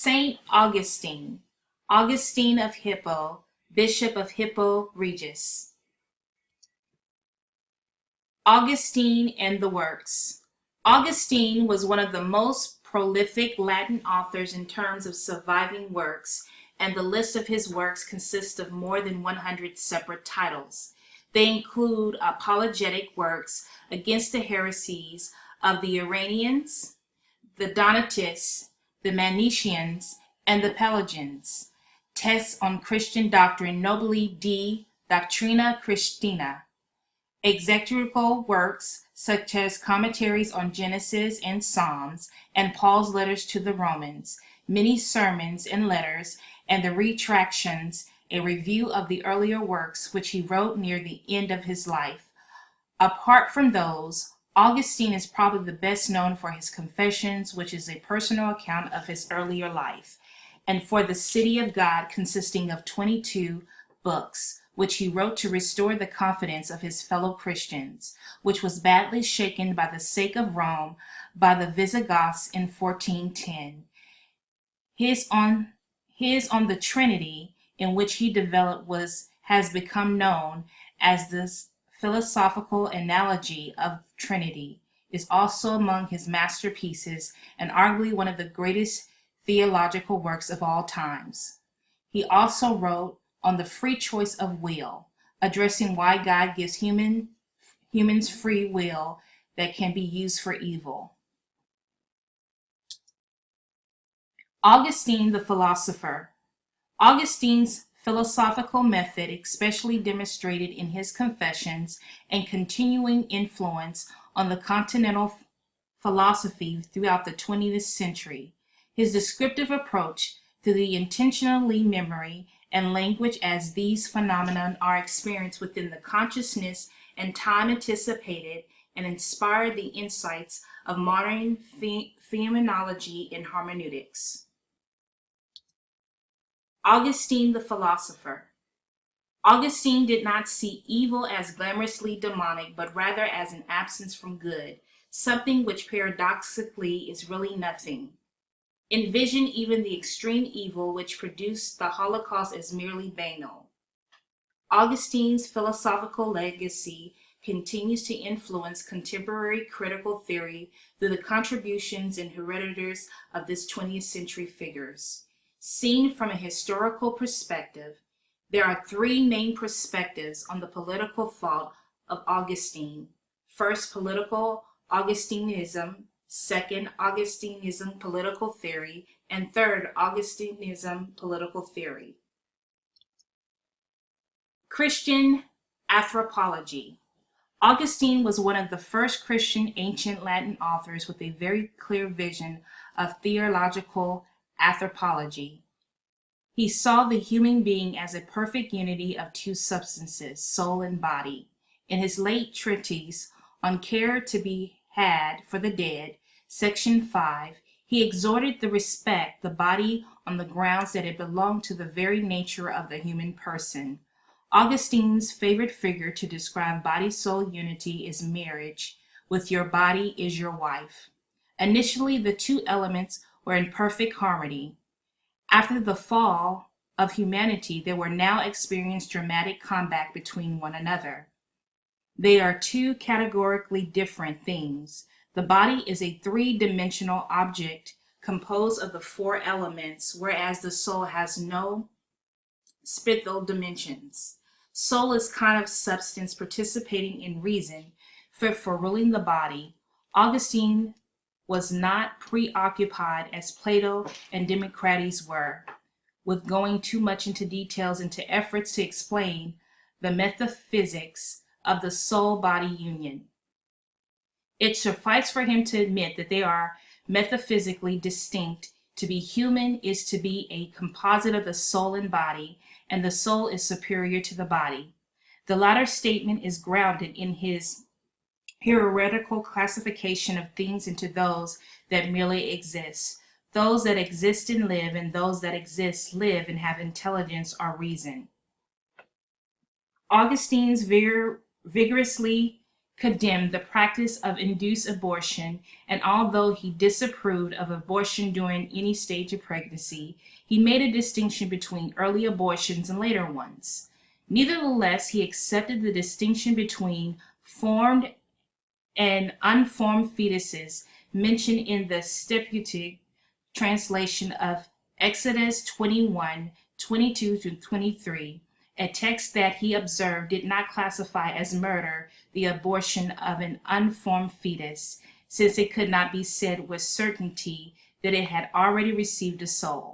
Saint Augustine, Augustine of Hippo, Bishop of Hippo Regius. Augustine and the Works. Augustine was one of the most prolific Latin authors in terms of surviving works, and the list of his works consists of more than 100 separate titles. They include apologetic works against the heresies of the Arians, the Donatists, the Manichaeans, and the Pelagians, texts on Christian doctrine, notably De Doctrina Christina, exegetical works such as commentaries on Genesis and Psalms, and Paul's letters to the Romans, many sermons and letters, and the Retractions, a review of the earlier works which he wrote near the end of his life. Apart from those, Augustine is probably the best known for his Confessions, which is a personal account of his earlier life, and for the City of God, consisting of 22 books, which he wrote to restore the confidence of his fellow Christians, which was badly shaken by the sake of Rome by the Visigoths in 1410. His on the Trinity, in which he developed, has become known as the philosophical analogy of Trinity, is also among his masterpieces and arguably one of the greatest theological works of all times. He also wrote on the free choice of will, addressing why God gives humans free will that can be used for evil. Augustine the philosopher. Augustine's philosophical method, especially demonstrated in his Confessions and continuing influence on the continental philosophy throughout the 20th century. His descriptive approach to the intentionally memory and language as these phenomena are experienced within the consciousness and time anticipated and inspired the insights of modern phenomenology and hermeneutics. Augustine the philosopher. Augustine did not see evil as glamorously demonic, but rather as an absence from good, something which paradoxically is really nothing. Envision even the extreme evil which produced the Holocaust as merely banal. Augustine's philosophical legacy continues to influence contemporary critical theory through the contributions and hereditaries of this 20th century figures. Seen from a historical perspective, there are three main perspectives on the political thought of Augustine. First, political Augustinism. Second, Augustinism political theory, and third, Augustinism political theory. Christian anthropology. Augustine was one of the first Christian ancient Latin authors with a very clear vision of theological anthropology. He saw the human being as a perfect unity of two substances, soul and body. In his late treatise on care to be had for the dead, Section 5, he exhorted to respect the body on the grounds that it belonged to the very nature of the human person. Augustine's favorite figure to describe body-soul unity is marriage, with your body is your wife. Initially, the two elements were in perfect harmony. After the fall of humanity, they were now experienced dramatic combat between one another. They are two categorically different things. The body is a three-dimensional object composed of the four elements, whereas the soul has no spatial dimensions. Soul is kind of substance participating in reason, fit for ruling the body. Augustine was not preoccupied, as Plato and Democritus were, with going too much into details into efforts to explain the metaphysics of the soul-body union. It suffices for him to admit that they are metaphysically distinct. To be human is to be a composite of the soul and body, and the soul is superior to the body. The latter statement is grounded in his hierarchical classification of things into those that merely exist, those that exist and live, and those that exist, live, and have intelligence or reason. Augustine's vigorously condemned the practice of induced abortion, and although he disapproved of abortion during any stage of pregnancy, he made a distinction between early abortions and later ones. Nevertheless, he accepted the distinction between formed and unformed fetuses mentioned in the Septuagint translation of Exodus 21:22-23, a text that he observed did not classify as murder the abortion of an unformed fetus, since it could not be said with certainty that it had already received a soul.